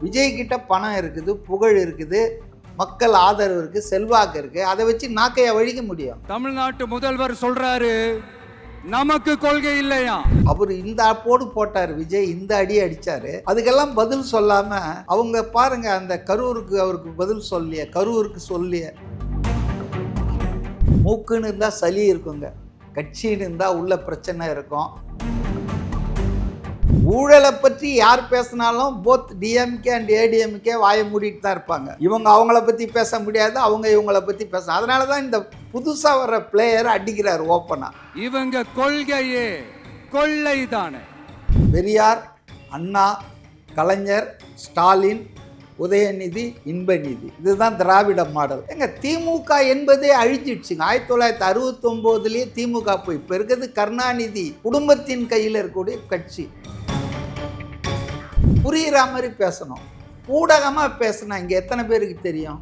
விஜய் கிட்ட பணம் இருக்குது, புகழ் இருக்குது, மக்கள் ஆதரவு இருக்கு, செல்வாக்கு இருக்கு. அதை வச்சு நாக்கைய வழிக்க முடியும். தமிழ்நாட்டு முதல்வர் சொல்றாரு நமக்கு கொள்கை இல்லையா. அவர் இந்த போடு போட்டார், விஜய் இந்த அடி அடிச்சாரு. அதுக்கெல்லாம் பதில் சொல்லாம அவங்க பாருங்க, அந்த கரூருக்கு அவருக்கு பதில் சொல்லிய, கரூருக்கு சொல்லிய. மூக்குன்னு இருந்தா சளி இருக்குங்க, கட்சின்னு இருந்தா உள்ள பிரச்சனை இருக்கும். ஊழலை பற்றி யார் பேசினாலும் போத் டிஎம்கே அண்ட் ஏடிஎம்கே வாயை மூடிட்டு தான் இருப்பாங்க. இவங்க அவங்கள பற்றி பேச முடியாது, அவங்க இவங்கள பற்றி பேச. அதனால தான் இந்த புதுசாக வர்ற பிளேயர் அடிக்கிறார் ஓப்பனா. இவங்க கொள்கையே கொள்ளை தானே. பெரியார், அண்ணா, கலைஞர், ஸ்டாலின், உதயநிதி, இன்பநிதி, இதுதான் திராவிட மாடல். எங்க திமுக என்பதே அழிஞ்சிடுச்சுங்க. 1969 திமுக போய் இப்போ இருக்கிறது கருணாநிதி குடும்பத்தின் கையில் இருக்கக்கூடிய கட்சி. புரியுற மாதிரி பேசணும், ஊடகமா பேசணும். இங்க எத்தனை பேருக்கு தெரியும்?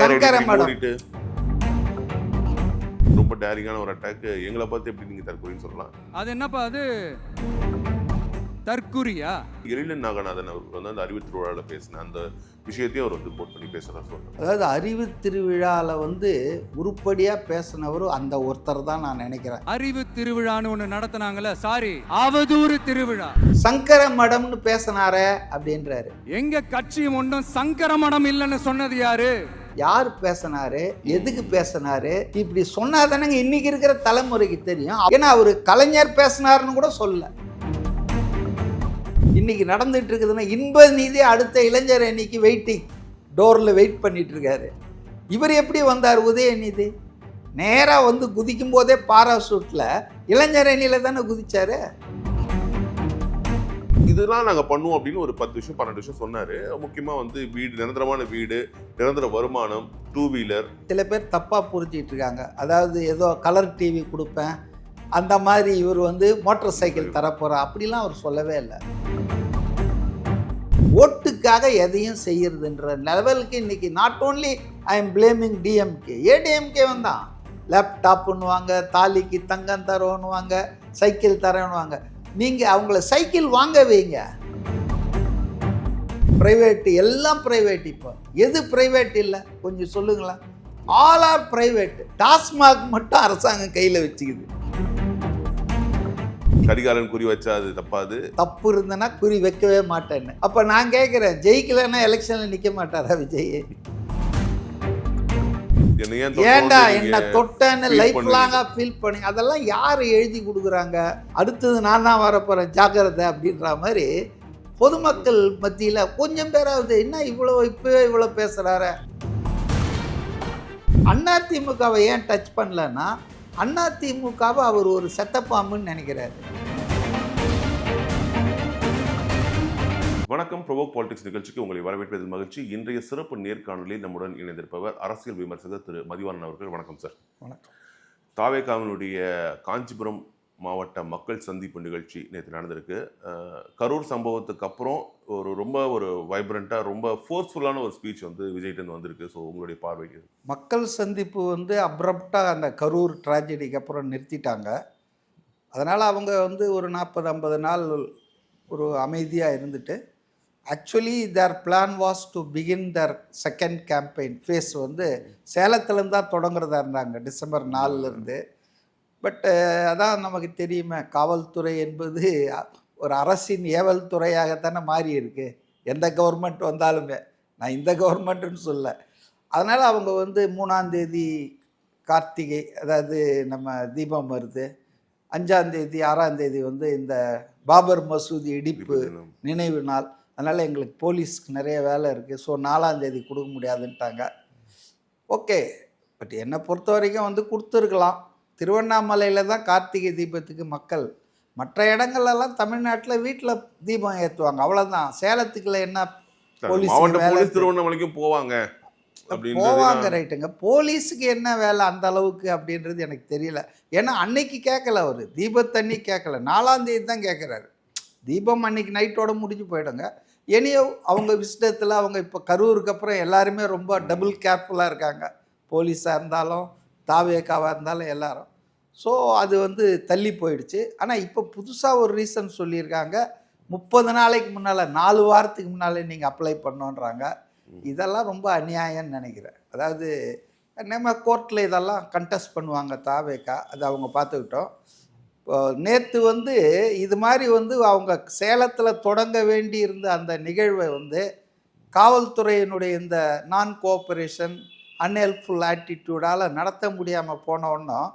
சங்கர மேடம் ரொம்ப டேரிங்கான ஒரு அட்டாக். எங்களை பார்த்து எப்படி நீங்க தற்கொலைன்னு சொல்லலாம்? அது என்னப்பா அது தற்குறியா? எழிலன் நாகநாதன் அவருக்கு வந்து அந்த அறிவு திருவிழாவில் பேசின அந்த விஷயத்தையும் அவர் வந்து போட் பண்ணி பேசுறாரு சொல்றாரு. அதாவது அறிவு திருவிழாவில் வந்து உருப்படியாக பேசினவரும் அந்த ஒருத்தர் தான் நான் நினைக்கிறேன். அறிவு திருவிழான்னு ஒன்று நடத்தினாங்கல்ல, சாரி அவதூறு திருவிழா. சங்கர மடம்னு பேசினாரே அப்படின்றாரு. எங்க கட்சி ஒன்றும் சங்கர மடம் இல்லைன்னு சொன்னது யாரு? யார் பேசினாரு, எதுக்கு பேசினாரு, இப்படி சொன்னாதானங்க இன்னைக்கு இருக்கிற தலைமுறைக்கு தெரியும். ஏன்னா அவரு கலைஞர் பேசினாருன்னு கூட சொல்ல. இன்னைக்கு நடந்துட்டு இருக்குதுன்னா இன்பநிதி அடுத்த இளைஞர் அணிக்கு வெயிட்டிங் டோர்ல வெயிட் பண்ணிட்டு இருக்காரு. இவர் எப்படி வந்தார்? உதயநிதி நேரா வந்து குதிக்கும் போதே பாராசூட்ல இளைஞர் அணியில தானே குதிச்சாரு. இதெல்லாம் நாங்க பண்ணுவோம் அப்படின்னு ஒரு 10 விஷயம் 12 விஷயம் சொன்னாரு. முக்கியமா வந்து வீடு, நிரந்தரமான வீடு, நிரந்தர வருமானம், 2 வீலர். சில பேர் தப்பா புரிஞ்சிட்டு இருக்காங்க. அதாவது ஏதோ கலர் டிவி கொடுப்பேன் அந்த மாதிரி இவர் வந்து மோட்டார் சைக்கிள் தரப்போறா, அப்படிலாம் அவர் சொல்லவே இல்லை. ஓட்டுக்காக எதையும் செய்யறதுன்ற லெவலுக்கு இன்னைக்கு not only I am blaming DMK, ADMK வந்தான். லேப்டாப்னுவாங்க, தாலிக்கு தங்கம் தரோன்னுவாங்க, சைக்கிள் தரேன்னுவாங்க. நீங்கள் அவங்கள சைக்கிள் வாங்க வைங்க. ப்ரைவேட்டு எல்லாம் ப்ரைவேட். இப்போ எது ப்ரைவேட் இல்லை கொஞ்சம் சொல்லுங்களேன்? All R private. டாஸ்மாக் மட்டும் அரசாங்கம் கையில் வச்சுக்குது. கரிகாலன் குறி வச்சா அது தப்பாது. தப்பு இருந்தனா குறி வைக்கவே மாட்டேன்னு. அப்போ நான் கேட்குறேன், ஜெயிக்கலன்னா எலெக்ஷனில் நிற்க மாட்டாரா விஜய்? ஏண்டா என்ன தொட்டேன்னு லைஃப் லாங்கா ஃபீல் பண்ணி அதெல்லாம் யார் எழுதி கொடுக்குறாங்க? அடுத்தது நான் தான் வரப்போகிறேன் ஜாக்கிரதை அப்படின்ற மாதிரி பொதுமக்கள் மத்தியில் கொஞ்சம் பேராவது என்ன இவ்வளோ இப்போவே இவ்வளோ பேசுகிறாரு. அதிமுகவை ஏன் டச் பண்ணலன்னா அதிமுகவை அவர் ஒரு செத்தப்பாம்புன்னு நினைக்கிறாரு. வணக்கம், ப்ரோவோக் பாலிடிக்ஸ் நிகழ்ச்சிக்கு உங்களை வரவேற்பதில் மகிழ்ச்சி. இன்றைய சிறப்பு நேர்காணலில் நம்முடன் இணைந்திருப்பவர் அரசியல் விமர்சகர் திரு மதிவாணன் அவர்கள். வணக்கம் சார். வணக்கம். தாவேகாவினுடைய காஞ்சிபுரம் மாவட்ட மக்கள் சந்திப்பு நிகழ்ச்சி நேற்று நடந்திருக்கு. கரூர் சம்பவத்துக்கு அப்புறம் ஒரு வைப்ரண்ட்டாக ரொம்ப ஃபோர்ஸ்ஃபுல்லான ஒரு ஸ்பீச் வந்து விஜய்கிட்ட வந்திருக்கு. ஸோ உங்களுடைய பார்வைக்கு மக்கள் சந்திப்பு வந்து அப்ரப்டாக அந்த கரூர் ட்ராஜடிக்கு அப்புறம் நிறுத்திட்டாங்க. அதனால் அவங்க வந்து ஒரு 40-50 நாள் ஒரு அமைதியாக இருந்துட்டு actually their plan was to begin the second campaign phase வந்து சேலத்துலேருந்து தான் தொடங்குறதா இருந்தாங்க டிசம்பர் 4லேருந்து. பட்டு அதான் நமக்கு தெரியுமே, காவல்துறை என்பது ஒரு அரசின் ஏவல் துறையாகத்தானே மாறி இருக்கு. எந்த கவர்மெண்ட் வந்தாலுமே, நான் இந்த கவர்மெண்ட்டுன்னு சொல்ல. அதனால் அவங்க வந்து 3ஆம் தேதி கார்த்திகை, அதாவது நம்ம தீபம் வருது, 5ஆம் தேதி 6ஆம் தேதி வந்து இந்த பாபர் மசூதி இடிப்பு நினைவு நாள். அதனால் எங்களுக்கு போலீஸ்க்கு நிறைய வேலை இருக்குது, ஸோ 4ஆம் தேதி கொடுக்க முடியாதுன்ட்டாங்க. ஓகே, பட் என்னை பொறுத்த வரைக்கும் வந்து கொடுத்துருக்கலாம். திருவண்ணாமலையில் தான் கார்த்திகை தீபத்துக்கு மக்கள், மற்ற இடங்கள்லாம் தமிழ்நாட்டில் வீட்டில் தீபம் ஏற்றுவாங்க, அவ்வளோதான். சேலத்துக்குள்ள என்ன போலீஸ் திருவண்ணாமலைக்கும் போவாங்க ரைட்டுங்க. போலீஸுக்கு என்ன வேலை அந்த அளவுக்கு அப்படின்றது எனக்கு தெரியல. ஏன்னா அன்னைக்கு கேட்கல, அவர் தீபத்தண்ணி கேட்கல, 4ஆம் தேதி தான் கேட்குறாரு. தீபம் அன்னைக்கு நைட்டோட முடிஞ்சு போயிடுங்க. இனியோ அவங்க விஷயத்தில் அவங்க இப்போ கரூருக்கு அப்புறம் எல்லாருமே ரொம்ப டபுள் கேர்ஃபுல்லாக இருக்காங்க, போலீஸாக இருந்தாலும் தாவேக்காவாக இருந்தாலும் எல்லாரும். ஸோ அது வந்து தள்ளி போயிடுச்சு. ஆனால் இப்போ புதுசாக ஒரு ரீசன் சொல்லியிருக்காங்க, 30 நாளைக்கு முன்னால் 4 வாரத்துக்கு முன்னாலே நீங்கள் அப்ளை பண்ணோன்றாங்க. இதெல்லாம் ரொம்ப அநியாயம்னு நினைக்கிறேன். அதாவது நம்ம கோர்ட்டில் இதெல்லாம் கண்டெஸ்ட் பண்ணுவாங்க தாவேக்கா, அது அவங்க பார்த்துக்கிட்டோம். இப்போ நேற்று வந்து இது மாதிரி வந்து அவங்க சேலத்தில் தொடங்க வேண்டி இருந்த அந்த நிகழ்வை வந்து காவல்துறையினுடைய இந்த நான் கோஆப்ரேஷன் அன்ஹெல்ப்ஃபுல் ஆட்டிடியூடால் நடத்த முடியாமல் போனோன்னும்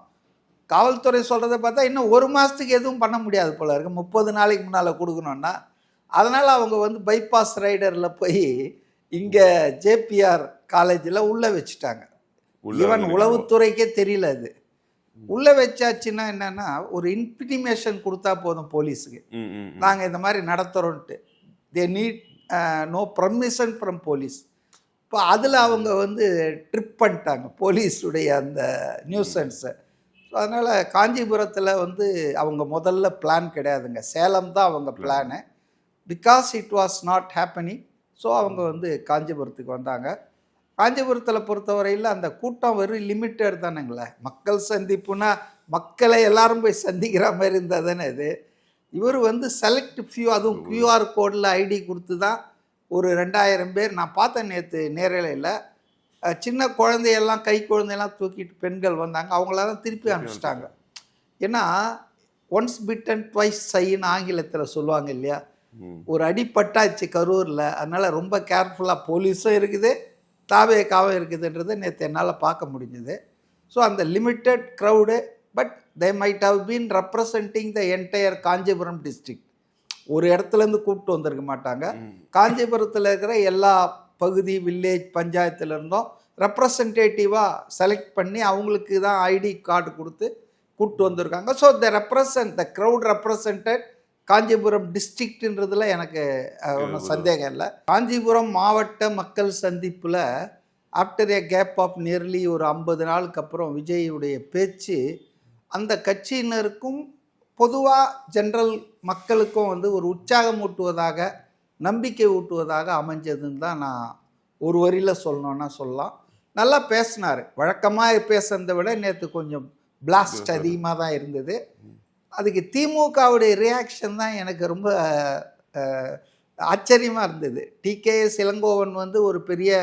காவல்துறை சொல்கிறத பார்த்தா இன்னும் 1 மாதத்துக்கு எதுவும் பண்ண முடியாது போல இருக்கு, 30 நாளைக்கு முன்னால் கொடுக்கணுன்னா. அதனால் அவங்க வந்து பைபாஸ் ரைடரில் போய் இங்கே ஜேபிஆர் காலேஜில் உள்ளே வச்சுட்டாங்க. ஈவன் உளவுத்துறைக்கே தெரியல அது. உள்ளே வச்சாச்சுன்னா என்னென்னா ஒரு இன்டிமேஷன் கொடுத்தா போதும் போலீஸுக்கு, நாங்கள் இந்த மாதிரி நடத்துகிறோன்ட்டு. They need no permission from police. இப்போ அதில் அவங்க வந்து ட்ரிப் பண்ணிட்டாங்க போலீஸுடைய அந்த நியூசன்ஸை. ஸோ அதனால் காஞ்சிபுரத்தில் வந்து அவங்க முதல்ல பிளான் கிடையாதுங்க, சேலம் தான் அவங்க plan. Because it was not happening. So அவங்க வந்து காஞ்சிபுரத்துக்கு வந்தாங்க. காஞ்சிபுரத்தில் பொறுத்தவரையில் அந்த கூட்டம் வெறும் லிமிட்டட் தானுங்களே. மக்கள் சந்திப்புனா மக்களை எல்லாரும் போய் சந்திக்கிற மாதிரி இருந்தால் தானே இது. இவர் வந்து செலக்ட் ஃபியூ, அதுவும் QR கோடில் ஐடி கொடுத்து தான் ஒரு 2000 பேர் நான் பார்த்தேன் நேற்று நேரலையில். சின்ன குழந்தையெல்லாம் கை குழந்தையெல்லாம் தூக்கிட்டு பெண்கள் வந்தாங்க, அவங்களெல்லாம் திருப்பி அனுப்பிச்சிட்டாங்க. ஏன்னா ஒன்ஸ் பிட்டன் ட்வைஸ் சைன்னு ஆங்கிலத்தில் சொல்லுவாங்க இல்லையா, ஒரு அடிப்பட்டாச்சு கரூரில். அதனால் ரொம்ப கேர்ஃபுல்லாக போலீஸும் இருக்குது, தாவேக்காவும் இருக்குதுன்றது நேற்று என்னால் பார்க்க முடிஞ்சுது. ஸோ அந்த limited crowd, but they might have been representing the entire Kanchipuram district. ஒரு இடத்துலேருந்து கூப்பிட்டு வந்திருக்க மாட்டாங்க. காஞ்சிபுரத்தில் இருக்கிற எல்லா பகுதி வில்லேஜ் பஞ்சாயத்துலேருந்தும் ரெப்ரசன்டேட்டிவாக செலக்ட் பண்ணி அவங்களுக்கு தான் ஐடி கார்டு கொடுத்து கூப்பிட்டு வந்திருக்காங்க. So the crowd represented Kanchipuram டிஸ்ட்ரிக்ட்ன்றதுல எனக்கு ஒன்றும் சந்தேகம் இல்லை. காஞ்சிபுரம் மாவட்ட மக்கள் சந்திப்பில் after a gap of nearly ஒரு 50 நாளுக்கு அப்புறம் விஜயுடைய பேச்சு அந்த கட்சியினருக்கும் பொதுவாக ஜென்ரல் மக்களுக்கும் வந்து ஒரு உற்சாகம் ஊட்டுவதாக, நம்பிக்கை ஊட்டுவதாக அமைஞ்சதுன்னு தான் நான் ஒரு வரியில் சொல்லணுன்னா சொல்லலாம். நல்லா பேசினார். வழக்கமாக பேசுறதை விட நேற்று கொஞ்சம் பிளாஸ்ட் அதிகமாக தான் இருந்தது. அதுக்கு திமுகவுடைய ரியாக்ஷன் தான் எனக்கு ரொம்ப ஆச்சரியமாக இருந்தது. டிகேஎஸ் இளங்கோவன் வந்து ஒரு பெரிய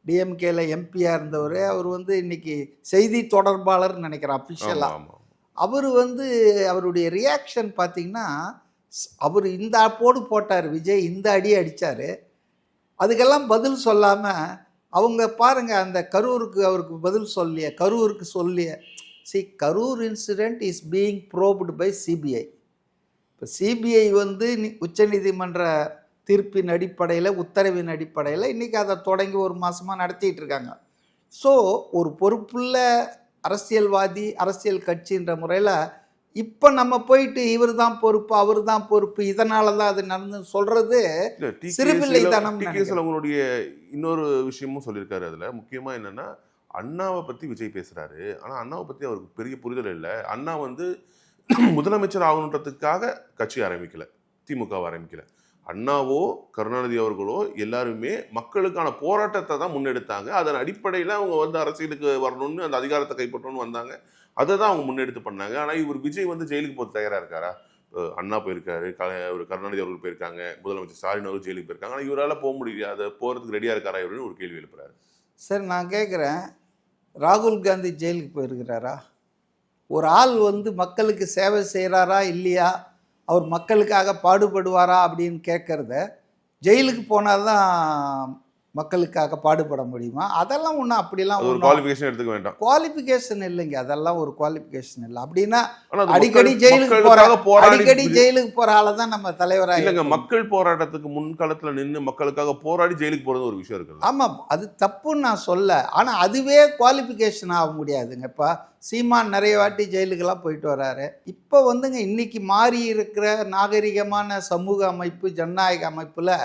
டிஎம்கேல எம்பியாக இருந்தவர். அவர் வந்து இன்னைக்கு செய்தி தொடர்பாளர்னு நினைக்கிறேன் அஃபிஷியலாக. அவர் வந்து அவருடைய ரியாக்ஷன் பார்த்திங்கன்னா, அவர் இந்த போடு போட்டார், விஜய் இந்த அடி அடித்தார், அதுக்கெல்லாம் பதில் சொல்லாமல் அவங்க பாருங்கள் அந்த கரூருக்கு அவருக்கு பதில் சொல்லிய, கரூருக்கு சொல்லிய. Karur incident is being probed by CBI. இப்போ சிபிஐ வந்து உச்சநீதிமன்ற தீர்ப்பின் அடிப்படையில், உத்தரவின் அடிப்படையில் இன்றைக்கி அதை தொடங்கி 1 மாதமாக நடத்திட்டு இருக்காங்க. ஸோ ஒரு பொறுப்புள்ள அரசியல்வாதி, அரசியல் கட்சின்ற முறையில் இப்போ நம்ம போயிட்டு இவர் தான் பொறுப்பு, அவர் தான் பொறுப்பு, இதனால தான் அது நடந்து சொல்கிறது சிறுபிள்ளை தனம். அவங்களுடைய இன்னொரு விஷயமும் சொல்லியிருக்காரு. அதில் முக்கியமாக என்னென்னா, அண்ணாவை பற்றி விஜய் பேசுகிறாரு, ஆனால் அண்ணாவை பற்றி அவருக்கு பெரிய புரிதல் இல்லை. அண்ணா வந்து முதலமைச்சர் ஆகணுன்றதுக்காக கட்சி ஆரம்பிக்கலை, திமுகவை ஆரம்பிக்கலை. அண்ணாவோ கருணாநிதி அவர்களோ எல்லாருமே மக்களுக்கான போராட்டத்தை தான் முன்னெடுத்தாங்க. அதன் அடிப்படையில் அவங்க வந்து அரசியலுக்கு வரணும்னு, அந்த அதிகாரத்தை கைப்பற்றணும்னு வந்தாங்க. அதை தான் அவங்க முன்னெடுத்து பண்ணாங்க. ஆனால் இவர் விஜய் வந்து ஜெயிலுக்கு போக தயாராக இருக்காரா? அண்ணா போயிருக்காரு, ஒரு கருணாநிதி அவர்கள் போயிருக்காங்க, முதலமைச்சர் ஸ்டாலின் அவர்கள் ஜெயிலுக்கு போயிருக்காங்க. ஆனால் இவரால் போக முடியல, அதை போகிறதுக்கு ரெடியாக இருக்காரா இவருன்னு ஒரு கேள்வி எழுப்புறாரு. சார் நான் கேட்குறேன், ராகுல் காந்தி ஜெயிலுக்கு போயிருக்கிறாரா? ஒரு ஆள் வந்து மக்களுக்கு சேவை செய்கிறாரா இல்லையா, அவர் மக்களுக்காக பாடுபடுவாரா அப்படின்னு கேட்குறத, ஜெயிலுக்கு போனால் தான் மக்களுக்காக பாடுபட முடியுமா? அதெல்லாம் ஒன்றும் அப்படிலாம் ஒரு குவாலிஃபிகேஷன் எடுத்துக்க வேண்டாம். குவாலிஃபிகேஷன் இல்லைங்க, அதெல்லாம் ஒரு குவாலிஃபிகேஷன் இல்லை. அப்படின்னா அடிக்கடி ஜெயிலுக்கு போகிற ஆளை தான் நம்ம தலைவராக இல்லைங்க. மக்கள் போராட்டத்துக்கு முன்காலத்தில் நின்று மக்களுக்காக போராடி ஜெயிலுக்கு போகிறது ஒரு விஷயம் இருக்குது. ஆமாம், அது தப்புன்னு நான் சொல்ல. ஆனால் அதுவே குவாலிஃபிகேஷன் ஆக முடியாதுங்க. இப்போ சீமான் நிறைய வாட்டி ஜெயிலுக்கெல்லாம் போயிட்டு வர்றாரு. இப்போ வந்துங்க இன்னைக்கு மாறி இருக்கிற நாகரிகமான சமூக அமைப்பு, ஜனநாயக அமைப்பில்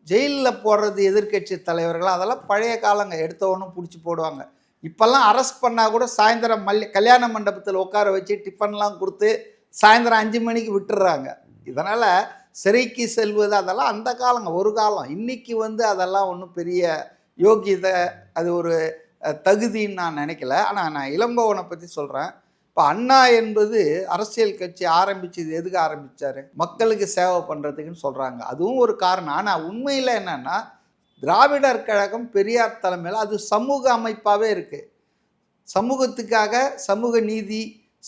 ஜெயிலில் போடுறது எதிர்கட்சி தலைவர்கள், அதெல்லாம் பழைய காலங்க. எடுத்தவொன்னும் பிடிச்சி போடுவாங்க. இப்போல்லாம் அரெஸ்ட் பண்ணால் கூட சாயந்தரம் கல்யாண மண்டபத்தில் உட்கார வச்சு டிஃபன்லாம் கொடுத்து சாயந்தரம் 5 மணிக்கு விட்டுடுறாங்க. இதனால் சிறைக்கு செல்வது அதெல்லாம் அந்த காலங்க, ஒரு காலம். இன்றைக்கி வந்து அதெல்லாம் ஒன்றும் பெரிய யோகியதை, அது ஒரு தகுதின்னு நான் நினைக்கல. ஆனால் நான் இளங்கோவனை பற்றி சொல்கிறேன். இப்போ அண்ணா என்பது அரசியல் கட்சி ஆரம்பிச்சது எதுக்கு ஆரம்பித்தார்? மக்களுக்கு சேவை பண்ணுறதுக்குன்னு சொல்கிறாங்க. அதுவும் ஒரு காரணம். ஆனால் உண்மையில் என்னென்னா, திராவிடர் கழகம் பெரியார் தலைமையில் அது சமூக அமைப்பாகவே இருக்குது. சமூகத்துக்காக சமூக நீதி,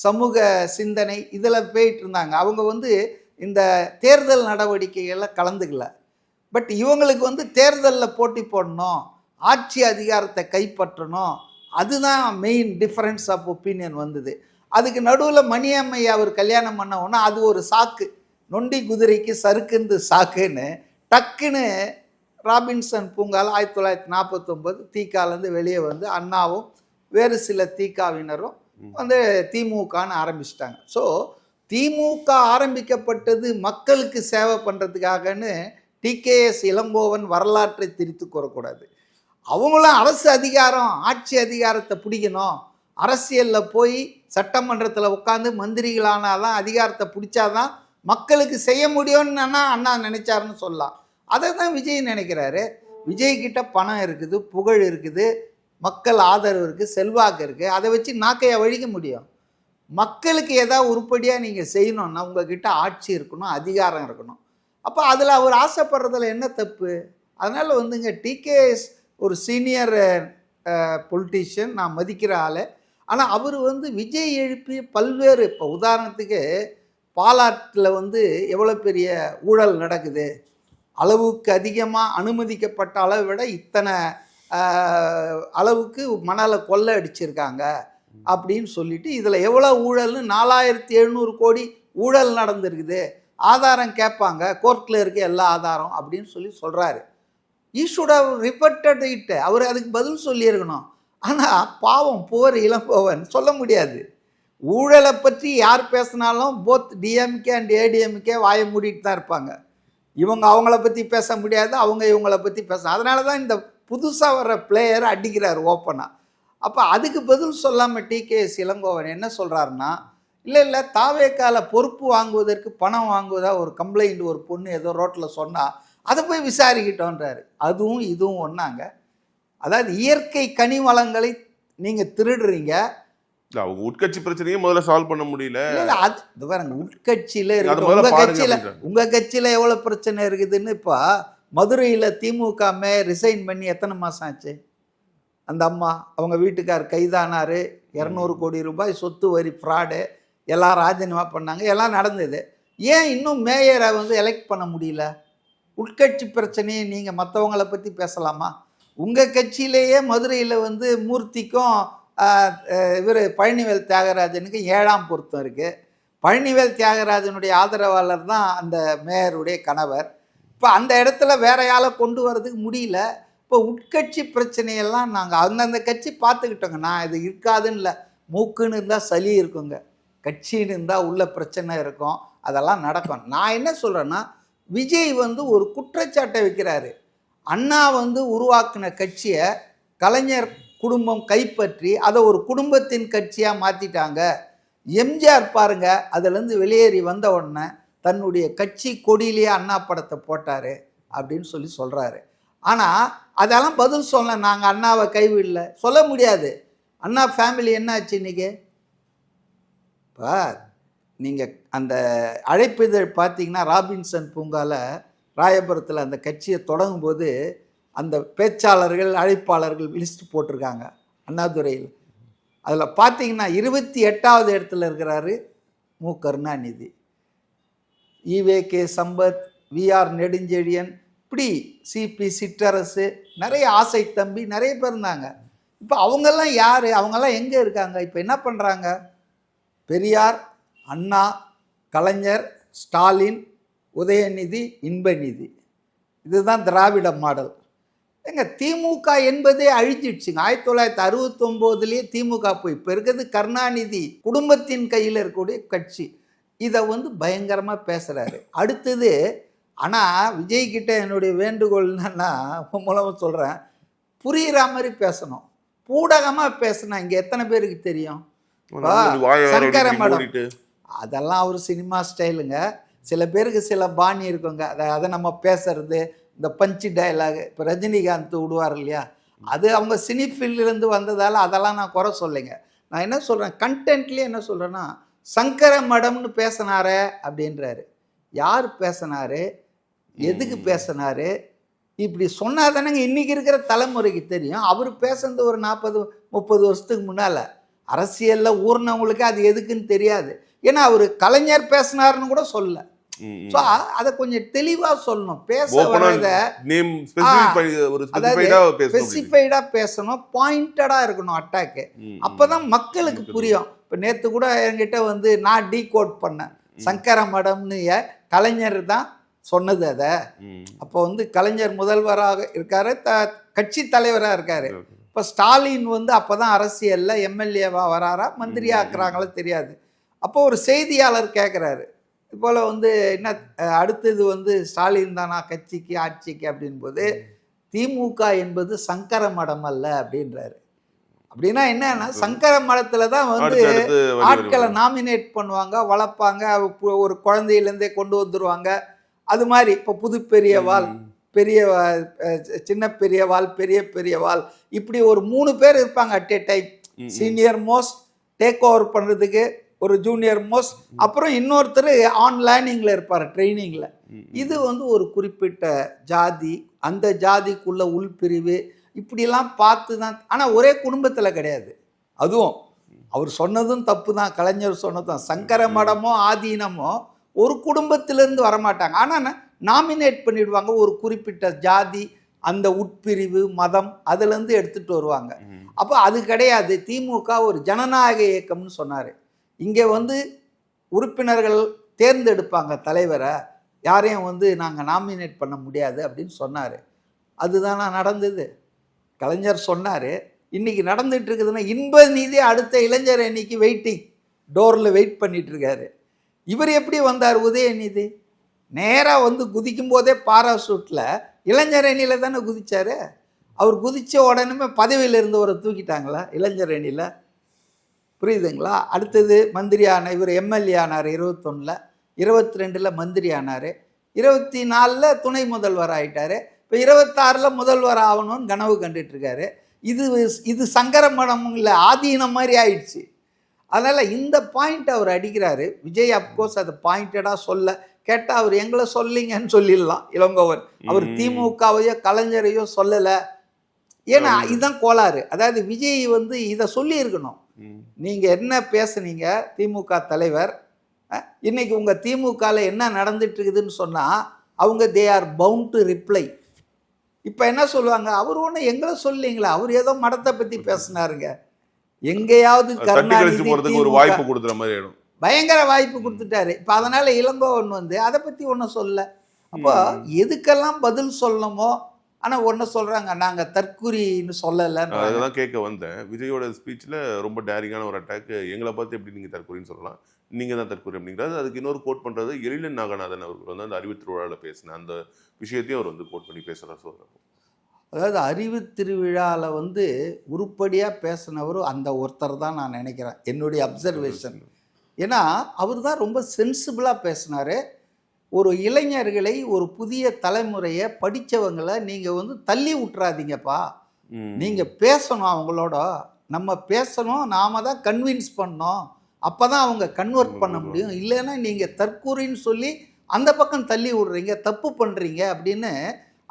சமூக சிந்தனை இதில் போயிட்டு இருந்தாங்க. அவங்க வந்து இந்த தேர்தல் நடவடிக்கைகளில் கலந்துக்கல. பட் இவங்களுக்கு வந்து தேர்தலில் போட்டி போடணும், ஆட்சி அதிகாரத்தை கைப்பற்றணும், அதுதான் மெயின் டிஃப்ரென்ஸ் ஆஃப் ஒப்பீனியன் வந்தது. அதுக்கு நடுவில் மணியம்மை அவர் கல்யாணம் பண்ண உடனே அது ஒரு சாக்கு, நொண்டி குதிரைக்கு சறுக்குந்து சாக்குன்னு டக்குன்னு ராபின்சன் பூங்கால 1949 தீக்காலேருந்து வெளியே வந்து அண்ணாவும் வேறு சில தீக்காவினரும் வந்து திமுகன்னு ஆரம்பிச்சிட்டாங்க. ஸோ திமுக ஆரம்பிக்கப்பட்டது மக்களுக்கு சேவை பண்ணுறதுக்காகன்னு டிகேஎஸ் இளங்கோவன் வரலாற்றை திரித்து கூறக்கூடாது. அவங்களும் அரசு அதிகாரம், ஆட்சி அதிகாரத்தை பிடிக்கணும், அரசியலில் போய் சட்டமன்றத்தில் உட்காந்து மந்திரிகளானால் தான் அதிகாரத்தை பிடிச்சாதான் மக்களுக்கு செய்ய முடியும்னு அண்ணா நினைச்சாருன்னு சொல்லலாம். அதை தான் விஜய் நினைக்கிறாரு. விஜய்கிட்ட பணம் இருக்குது, புகழ் இருக்குது, மக்கள் ஆதரவு இருக்குது, செல்வாக்கு இருக்குது. அதை வச்சு நாக்கையை வழிக்க முடியும். மக்களுக்கு ஏதாவது உருப்படியாக நீங்கள் செய்யணுன்னா உங்ககிட்ட ஆட்சி இருக்கணும், அதிகாரம் இருக்கணும். அப்போ அதில் அவர் ஆசைப்படுறதுல என்ன தப்பு? அதனால் வந்துங்க டிகேஎஸ் ஒரு சீனியர் பொலிட்டீஷியன், நான் மதிக்கிற ஆள். ஆனால் அவர் வந்து விஜய் எழுப்பி பல்வேறு, இப்போ உதாரணத்துக்கு பாலாற்றில் வந்து எவ்வளோ பெரிய ஊழல் நடக்குது, அளவுக்கு அதிகமாக அனுமதிக்கப்பட்ட அளவை விட இத்தனை அளவுக்கு மணலை கொள்ளை அடிச்சிருக்காங்க அப்படின்னு சொல்லிட்டு இதில் எவ்வளோ ஊழல்னு 4700 கோடி ஊழல் நடந்திருக்குது, ஆதாரம் கேட்பாங்க, கோர்ட்டில் இருக்க எல்லா ஆதாரம் அப்படின்னு சொல்கிறாரு. He should have reported it. அவர் அதுக்கு பதில் சொல்லியிருக்கணும். ஆனால் பாவம் புவர் இளங்கோவன் சொல்ல முடியாது. ஊழலை பற்றி யார் பேசினாலும் போத் டிஎம்கே அண்ட் ஏடிஎம்கே வாயை மூடிட்டு தான் இருப்பாங்க. இவங்க அவங்கள பற்றி பேச முடியாது, அவங்க இவங்கள பற்றி பேச. அதனால தான் இந்த புதுசாக வர்ற பிளேயரை அடிக்கிறார் ஓப்பனாக. அப்போ அதுக்கு பதில் சொல்லாமல் டிகேஎஸ் இளங்கோவன் என்ன சொல்கிறாருன்னா, இல்லை தாவேக்கால பொறுப்பு வாங்குவதற்கு பணம் வாங்குவதா ஒரு கம்ப்ளைண்ட் ஒரு பொண்ணு ஏதோ ரோட்டில் சொன்னால் அதை போய் விசாரிக்கிட்டோன்றாரு. அதுவும் இதுவும் ஒன்றாங்க. அதாவது இயற்கை கனி வளங்களை நீங்கள் திருடுறீங்க. அவங்க உட்கட்சி பிரச்சனையே முதல்ல சால்வ் பண்ண முடியல. இல்லை அது பாருங்க, உட்கட்சியில் இருக்கு. உங்கள் கட்சியில் எவ்வளோ பிரச்சனை இருக்குதுன்னு இப்போ மதுரையில் திமுக ரிசைன் பண்ணி எத்தனை மாதம் ஆச்சு? அந்த அம்மா அவங்க வீட்டுக்கார் கைதானார், 200 கோடி ரூபாய் சொத்து வரி ஃப்ராடு, எல்லாம் ராஜினாமா பண்ணாங்க, எல்லாம் நடந்தது. ஏன் இன்னும் மேயரை வந்து எலெக்ட் பண்ண முடியல? உட்கட்சி பிரச்சனையை நீங்கள் மற்றவங்களை பற்றி பேசலாமா? உங்கள் கட்சியிலேயே மதுரையில் வந்து மூர்த்திக்கும் இவர் பழனிவேல் தியாகராஜனுக்கு 7ஆம் பொருத்தம் இருக்குது. பழனிவேல் தியாகராஜனுடைய ஆதரவாளர் தான் அந்த மேயருடைய கணவர். இப்போ அந்த இடத்துல வேற யாரை கொண்டு வரதுக்கு முடியல. இப்போ உட்கட்சி பிரச்சனையெல்லாம் நாங்கள் அந்தந்த கட்சி பார்த்துக்கிட்டோங்க. நான் இது இருக்காதுன்னு இல்லை, மூக்குன்னு இருந்தால் சளி இருக்குங்க, கட்சின்னு இருந்தால் உள்ள பிரச்சனை இருக்கும், அதெல்லாம் நடக்கும். நான் என்ன சொல்கிறேன்னா, விஜய் வந்து ஒரு குற்றச்சாட்டை வைக்கிறாரு. அண்ணா வந்து உருவாக்கின கட்சியை கலைஞர் குடும்பம் கைப்பற்றி அதை ஒரு குடும்பத்தின் கட்சியாக மாற்றிட்டாங்க. எம்ஜிஆர் பாருங்க, அதுலேருந்து வெளியேறி வந்த உடனே தன்னுடைய கட்சி கொடியிலேயே அண்ணா படத்தை போட்டார் அப்படின்னு சொல்கிறாரு. ஆனால் அதெல்லாம் பதில் சொல்ல, நாங்கள் அண்ணாவை கைவிடல சொல்ல முடியாது. அண்ணா ஃபேமிலி என்ன ஆச்சு இன்றைக்கி? இப்போ நீங்கள் அந்த அழைப்பிதழ் பார்த்தீங்கன்னா, ராபின்சன் பூங்காவில் ராயபுரத்தில் அந்த கட்சியை தொடங்கும்போது அந்த பேச்சாளர்கள் அழைப்பாளர்கள் லிஸ்ட் போட்டிருக்காங்க அண்ணாதுரையில். அதில் பார்த்தீங்கன்னா 28வது இடத்துல இருக்கிறாரு மு கருணாநிதி, ஈவே.கே. சம்பத், வி.ஆர். நெடுஞ்செழியன், இப்படி சிபி சிற்றரசு, நிறைய ஆசை தம்பி, நிறைய பேர் இருந்தாங்க. இப்போ அவங்கெல்லாம் யார்? அவங்கெல்லாம் எங்கே இருக்காங்க? இப்போ என்ன பண்ணுறாங்க? பெரியார், அண்ணா, கலைஞர், ஸ்டாலின், உதயநிதி, இன்பநிதி, இதுதான் திராவிட மாடல். திமுக என்பதே அழிஞ்சிடுச்சுங்க. 1969 திமுக போய் இப்போ இருக்கிறது கருணாநிதி குடும்பத்தின் கையில் இருக்கக்கூடிய கட்சி. இதை வந்து பயங்கரமாக பேசுகிறாரு. அடுத்தது, ஆனால் விஜய்கிட்ட என்னுடைய வேண்டுகோள் என்னன்னா, மூலமாக சொல்கிறேன், புரிகிற மாதிரி பேசணும், பூடகமாக பேசணும். இங்கே எத்தனை பேருக்கு தெரியும்? சங்கர மேடம் அதெல்லாம் அவர் சினிமா ஸ்டைலுங்க. சில பேருக்கு சில பாணி இருக்குங்க, அதை நம்ம பேசுறது, இந்த பஞ்சு டயலாகு. இப்போ ரஜினிகாந்த் விடுவார் இல்லையா, அது அவங்க சினி ஃபீல்டிலேருந்து வந்ததால் அதெல்லாம் நான் குறை சொல்லைங்க. நான் என்ன சொல்கிறேன், கண்டென்ட்லேயே என்ன சொல்கிறேன்னா, சங்கர மடம்னு பேசினாரே அப்படின்றாரு. யார் பேசினாரு, எதுக்கு பேசினாரு, இப்படி சொன்னால் தானேங்க இன்றைக்கி இருக்கிற தலைமுறைக்கு தெரியும். அவர் பேசுனது ஒரு 40-30 வருஷத்துக்கு முன்னால். அரசியலில் ஊர்னவங்களுக்கு அது எதுக்குன்னு தெரியாது. ஏன்னா அவர் கலைஞர் பேசினார்னு கூட சொல்ல. ஸோ அதை கொஞ்சம் தெளிவாக சொல்லணும். பேச வரத ஸ்பெசிஃபைடாக பேசணும், பாயிண்டடாக இருக்கணும் அட்டாக்கு. அப்போ தான் மக்களுக்கு புரியும். இப்போ நேற்று கூட என்கிட்ட வந்து நான் டீகோட் பண்ணேன். சங்கர மடம்னு கலைஞர் தான் சொன்னது அதை. அப்போ வந்து கலைஞர் முதல்வராக இருக்காரு, கட்சி தலைவராக இருக்காரு. இப்போ ஸ்டாலின் வந்து அப்போ தான் அரசியலில் எம்எல்ஏவாக வராரா மந்திரியாக இருக்கிறாங்களோ தெரியாது. அப்போ ஒரு செய்தியாளர் கேட்குறாரு, இதுபோல் வந்து என்ன அடுத்தது வந்து ஸ்டாலின் தானா கட்சிக்கு ஆட்சிக்கு அப்படின்போது, திமுக என்பது சங்கர மடம் அல்ல அப்படின்றாரு. அப்படின்னா என்னன்னா, சங்கர மடத்தில் தான் வந்து ஆட்களை நாமினேட் பண்ணுவாங்க, வளர்ப்பாங்க, ஒரு குழந்தையிலேருந்தே கொண்டு வந்துடுவாங்க. அது மாதிரி இப்போ புது பெரியவாள், பெரிய சின்ன பெரியவாள், பெரிய பெரியவாள், இப்படி ஒரு 3 பேர் இருப்பாங்க at A time. Senior most take over பண்ணுறதுக்கு ஒரு ஜூனியர் மோஸ்ட், அப்புறம் இன்னொருத்தர் ஆன் லேர்னிங்கில் இருப்பார், ட்ரைனிங்கில். இது வந்து ஒரு குறிப்பிட்ட ஜாதி, அந்த ஜாதிக்குள்ள உள்பிரிவு, இப்படிலாம் பார்த்து தான். ஆனால் ஒரே குடும்பத்தில் கிடையாது. அதுவும் அவர் சொன்னதும் தப்பு தான், கலைஞர் சொன்னதும். சங்கர மடமோ ஆதீனமோ ஒரு குடும்பத்திலேருந்து வரமாட்டாங்க. ஆனால் நாமினேட் பண்ணிடுவாங்க ஒரு குறிப்பிட்ட ஜாதி, அந்த உட்பிரிவு, மதம், அதுலேருந்து எடுத்துகிட்டு வருவாங்க. அப்போ அது கிடையாது. திமுக ஒரு ஜனநாயக இயக்கம்னு சொன்னார். இங்கே வந்து உறுப்பினர்கள் தேர்ந்தெடுப்பாங்க தலைவரை, யாரையும் வந்து நாங்கள் நாமினேட் பண்ண முடியாது அப்படின்னு சொன்னார். அதுதானா நடந்தது? கலைஞர் சொன்னார். இன்றைக்கி நடந்துகிட்டு இருக்குதுன்னா இன்ப நீதி அடுத்த இளைஞர் அணிக்கு வெயிட்டிங், டோரில் வெயிட் பண்ணிகிட்ருக்காரு. இவர் எப்படி வந்தார்? உதயநிதி நேராக வந்து குதிக்கும் போதே பாராசூட்டில் இளைஞர் அணியில் தானே குதித்தார். அவர் குதித்த உடனே பதவியில் இருந்தவரை தூக்கிட்டாங்களா இளைஞர் அணியில்? புரியுதுங்களா? அடுத்தது மந்திரி ஆனார். இவர் எம்எல்ஏ ஆனார் 21, 22 மந்திரி ஆனார், 24 துணை முதல்வர் ஆகிட்டார். இப்போ 26 முதல்வர் ஆகணும்னு கனவு கண்டுட்ருக்காரு. இது சங்கர மடம் இல்லை, ஆதீனம் மாதிரி ஆயிடுச்சு. அதனால் இந்த பாயிண்ட் அவர் அடிக்கிறாரு. விஜய் அப்கோர்ஸ் அதை பாயிண்டடாக சொல்ல கேட்டால் அவர் எங்களை சொல்லிங்கன்னு சொல்லிடலாம் இளங்கோவன். அவர் திமுகவையோ கலைஞரையோ சொல்லலை. ஏன்னா இதுதான் கோளாறு. அதாவது விஜய் வந்து இதை சொல்லியிருக்கணும். நீங்கள் என்ன பேசுனீங்க திமுக தலைவர், இன்னைக்கு உங்கள் திமுகவில் என்ன நடந்துட்டு இருக்குதுன்னு சொன்னால் அவங்க they are bound to reply. இப்போ என்ன சொல்லுவாங்க, அவர் ஒன்றும் எங்களை சொல்லீங்களா, அவர் ஏதோ மடத்தை பற்றி பேசினாருங்க. எங்கேயாவது கருணாநிதி ஒரு வாய்ப்பு கொடுக்குற மாதிரி ஆயிடும், பயங்கர வாய்ப்பு கொடுத்துட்டாரு. இப்போ அதனால் இளங்கோவன் வந்து அதை பற்றி ஒன்றும் சொல்ல. அப்போ எதுக்கெல்லாம் பதில் சொல்லணுமோ. ஆனால் ஒன்று சொல்கிறாங்க, நாங்கள் தற்குறின்னு சொல்லலை. அதெல்லாம் கேட்க வந்தேன். விஜயோட ஸ்பீச்சில் ரொம்ப டேரிங்கான ஒரு அட்டாக்கு, எங்களை பார்த்து எப்படி நீங்கள் தற்குறின்னு சொல்லலாம், நீங்கள் தான் தற்குறி அப்படிங்கிறது. அதுக்கு இன்னொரு கோட் பண்ணுறது எழிலன் நாகநாதன் அவர்கள் வந்து அந்த அறிவு திருவிழாவில் பேசின அந்த விஷயத்தையும் அவர் வந்து கோட் பண்ணி பேசுகிறார். சொல்கிறார், அதாவது அறிவு திருவிழாவில் வந்து உருப்படியாக பேசினவர் அந்த ஒருத்தர் தான் நான் நினைக்கிறேன், என்னுடைய அப்சர்வேஷன். ஏன்னா அவர் தான் ரொம்ப சென்சிபிளாக பேசினார். ஒரு இளைஞர்களை, ஒரு புதிய தலைமுறையை, படித்தவங்களை நீங்கள் வந்து தள்ளி விட்டுறாதீங்கப்பா, நீங்கள் பேசணும் அவங்களோட, நம்ம பேசணும், நாம தான் கன்வின்ஸ் பண்ணோம், அப்போ தான் அவங்க கன்வெர்ட் பண்ண முடியும். இல்லைன்னா நீங்கள் தற்கூறின்னு சொல்லி அந்த பக்கம் தள்ளி விடுறீங்க, தப்பு பண்ணுறீங்க அப்படின்னு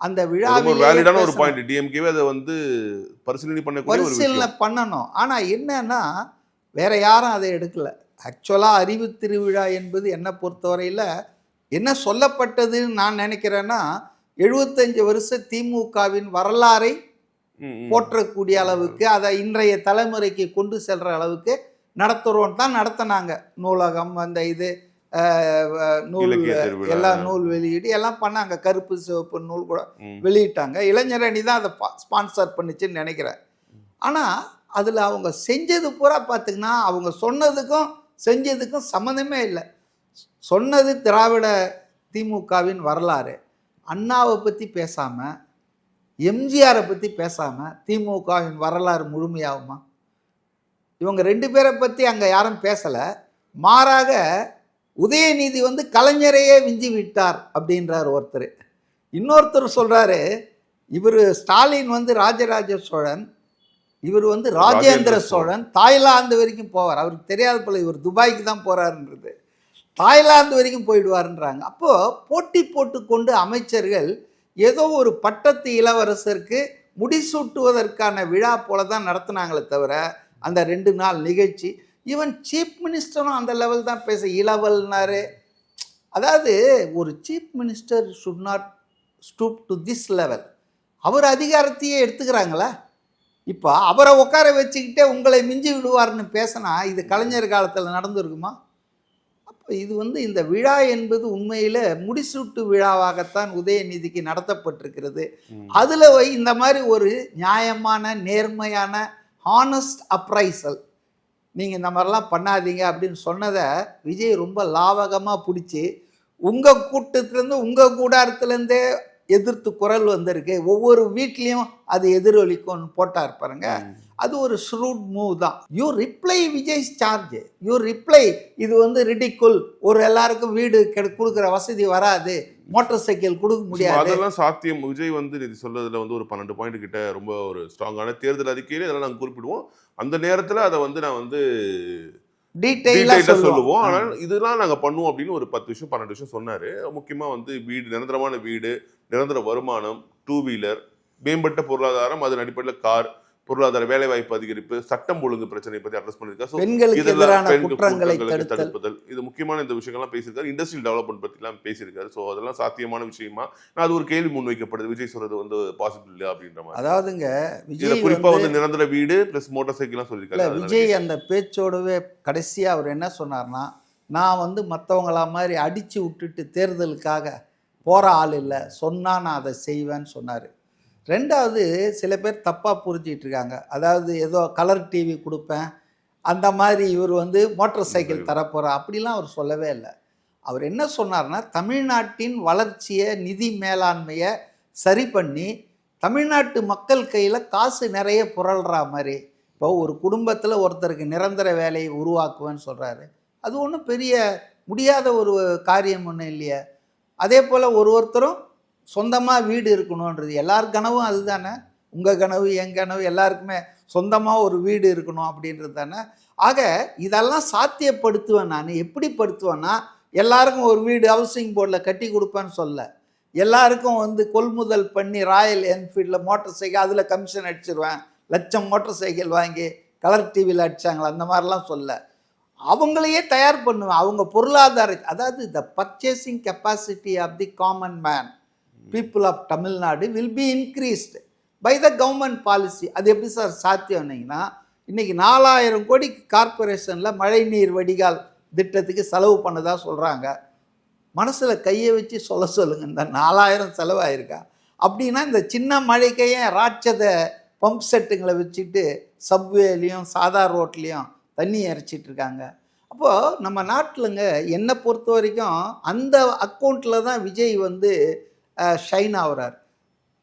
அந்த விழாவில் ஒரு பாயிண்ட். டிஎம்கேவே அதை வந்து பரிசீலனை பண்ணணும். ஆனால் என்னன்னா வேற யாரும் அதை எடுக்கலை. ஆக்சுவலாக அறிவு திருவிழா என்பது என்னை பொறுத்தவரையில் என்ன சொல்லப்பட்டதுன்னு நான் நினைக்கிறேன்னா, 75 வருஷ திமுகவின் வரலாறை போற்றக்கூடிய அளவுக்கு, அதை இன்றைய தலைமுறைக்கு கொண்டு செல்கிற அளவுக்கு நடத்துகிறோன்னு தான் நடத்தினாங்க. நூலகம், அந்த இது நூல் எல்லாம், நூல் வெளியீடு எல்லாம் பண்ணாங்க. கருப்பு சிவப்பு நூல் கூட வெளியிட்டாங்க. இளைஞர் அணி தான் அதை ஸ்பான்சர் பண்ணிச்சுன்னு நினைக்கிறேன். ஆனால் அதில் அவங்க செஞ்சது பூரா பார்த்திங்கன்னா அவங்க சொன்னதுக்கும் செஞ்சதுக்கும் சம்மந்தமே இல்லை. சொன்னது திராவிட திமுகவின் வரலாறு, அண்ணாவை பற்றி பேசாமல், எம்ஜிஆரை பற்றி பேசாமல் திமுகவின் வரலாறு முழுமையாகுமா? இவங்க 2 பேரை பற்றி அங்கே யாரும் பேசலை. மாறாக உதயநிதி வந்து கலைஞரையே விஞ்சி விட்டார் அப்படின்றார் ஒருத்தர். இன்னொருத்தர் சொல்கிறாரு, இவர் ஸ்டாலின் வந்து ராஜராஜ சோழன், இவர் வந்து ராஜேந்திர சோழன் தாய்லாந்து வரைக்கும் போவார். அவருக்கு தெரியாத போல இவர் துபாய்க்கு தான் போகிறாருன்றது. தாய்லாந்து வரைக்கும் போயிடுவாருன்றாங்க. அப்போது போட்டி போட்டு கொண்டு அமைச்சர்கள் ஏதோ ஒரு பட்டத்து இளவரசருக்கு முடிசூட்டுவதற்கான விழா போல தான் நடத்துனாங்களே தவிர அந்த 2 நாள் நிகழ்ச்சி, ஈவன் சீஃப் மினிஸ்டரும் அந்த லெவல் தான் பேச இளவல்னாரு. அதாவது ஒரு chief minister should not stoop to this level. அவர் அதிகாரத்தையே எடுத்துக்கிறாங்களா? இப்போ அவரை உட்கார வச்சுக்கிட்டே உங்களை மிஞ்சி விடுவார்னு பேசினா இது கலைஞர் காலத்தில் நடந்திருக்குமா? அப்போ இது வந்து இந்த விழா என்பது உண்மையில் முடிசூட்டு விழாவாகத்தான் உதயநிதிக்கு நடத்தப்பட்டிருக்கிறது. அதில் இந்த மாதிரி ஒரு நியாயமான நேர்மையான ஹானஸ்ட் அப்ரைசல் நீங்கள் இந்த மாதிரிலாம் பண்ணாதீங்க அப்படின்னு சொன்னதை விஜய் ரொம்ப லாவகமாக பிடிச்சி உங்கள் கூட்டத்திலேருந்து உங்கள் கூடாரத்துலேருந்தே எதிர்த்து குரல் வந்திருக்கு, ஒவ்வொரு வீட்லேயும் அது எதிரொலிக்கும்னு போட்டார் பாருங்க. அது ஒரு ஷ்ரூட் மூவ் தான். You reply Vijay's charge, you reply இது வந்து ரிடிக்குல், ஒரு எல்லாருக்கும் வீடு கொடுக்குற வசதி வராது, மோட்டார் சைக்கிள் கொடுக்க முடியாது, அதெல்லாம் சாத்தியம். விஜய் வந்து இது சொல்றதுல வந்து ஒரு 12 பாயிண்ட் கிட்ட ரொம்ப ஒரு ஸ்ட்ராங்கான தேர்தல் அறிக்கையில இதெல்லாம் நாங்கள் குறிப்பிடுவோம். அந்த நேரத்தில் அதை வந்து நான் வந்து டீடைலா சொல்லுவோம். ஆனால் இதெல்லாம் நாங்க பண்ணுவோம் அப்படின்னு ஒரு 10 விஷயம் 12 விஷயம் சொன்னாரு. முக்கியமா வந்து வீடு, நிரந்தரமான வீடு, நிரந்தர வருமானம், 2 வீலர், மேம்பட்ட பொருளாதாரம், அதன் அடிப்படையில் கார், பொருளாதார வேலை வாய்ப்பு அதிகரிப்பு, சட்டம் ஒழுங்கு பிரச்சனை பத்தி அட்ரஸ் பண்ணிருக்காரு. பெண்களுக்கு எதிரான குற்றங்களை தடுப்பதல், இது முக்கியமான இந்த விஷயங்கள்லாம் பேசியிருக்காரு. இண்டஸ்ட்ரியல் டெவலப்மெண்ட் பத்தி எல்லாம் பேசியிருக்காரு. ஸோ அதெல்லாம் சாத்தியமான விஷயமா அது ஒரு கேள்வி முன்வைக்கப்படுது. விஜய் சொல்றது வந்து பாசிபிள் இல்லை அப்படின்ற மாதிரி. அதாவதுங்க விஜய் குறிப்பா வந்து நிரந்தர வீடு பிளஸ் மோட்டார் சைக்கிள்லாம் சொல்லியிருக்காரு. விஜய் அந்த பேச்சோடவே கடைசியா அவர் என்ன சொன்னார்னா, நான் வந்து மற்றவங்களா மாதிரி அடிச்சு விட்டுட்டு தேர்தலுக்காக போற ஆள் இல்லை, சொன்னா நான் அதை செய்வேன்னு சொன்னார். ரெண்டாவது, சில பேர் தப்பாக புரிஞ்சிட்டு இருக்காங்க. அதாவது ஏதோ கலர் டிவி கொடுப்பேன் அந்த மாதிரி இவர் வந்து மோட்டார் சைக்கிள் தரப்போகிறார் அப்படிலாம் அவர் சொல்லவே இல்லை. அவர் என்ன சொன்னார்னா, தமிழ்நாட்டின் வளர்ச்சியை, நிதி மேலாண்மையை சரி பண்ணி தமிழ்நாட்டு மக்கள் கையில் காசு நிறைய புரள்ற மாதிரி, இப்போ ஒரு குடும்பத்தில் ஒருத்தருக்கு நிரந்தர வேலையை உருவாக்குவேன்னு சொல்கிறாரு. அது ஒன்றும் பெரிய முடியாத ஒரு காரியம் ஒன்றும் இல்லையே. அதே போல் ஒருத்தரும் சொந்தமாக வீடு இருக்கணுன்றது எல்லார் கனவும் அதுதானே. உங்கள் கனவு, என் கனவு, எல்லாருக்குமே சொந்தமாக ஒரு வீடு இருக்கணும் அப்படின்றது தானே. ஆக இதெல்லாம் சாத்தியப்படுத்துவேன். நான் எப்படி படுத்துவேன்னா, எல்லாருக்கும் ஒரு வீடு ஹவுசிங் போர்டில் கட்டி கொடுப்பேன்னு சொல்ல, எல்லாருக்கும் வந்து கொள்முதல் பண்ணி ராயல் என்ஃபீல்டில் மோட்டார் சைக்கிள் அதில் கமிஷன் அடிச்சிருவேன், லட்சம் மோட்டார் சைக்கிள் வாங்கி கலர் டிவியில் அடித்தாங்களா அந்த மாதிரிலாம் சொல்ல, அவங்களையே தயார் பண்ணுவேன். அவங்க பொருளாதார, அதாவது the purchasing capacity of the common man, people of Tamil Nadu will be increased by the government policy. அது எப்படி சார் சாத்தியம்னீங்கன்னா, இன்றைக்கி 4000 கோடிக்கு கார்பரேஷனில் மழை நீர் வடிகால் திட்டத்துக்கு செலவு பண்ணதாக சொல்கிறாங்க. மனசில் கையை வச்சு சொல்லுங்கள், இந்த 4000 செலவாயிருக்கா? அப்படின்னா இந்த சின்ன மழைக்கையே ராட்சத பம்ப் செட்டுங்களை வச்சுட்டு சப்வேலையும் சாதா ரோட்லேயும் தண்ணி இறைச்சிட்ருக்காங்க. அப்போது நம்ம நாட்டிலங்க என்னை பொறுத்த வரைக்கும் அந்த அக்கௌண்ட்டில் தான் விஜய் வந்து ஷைன் ஆகிறார்.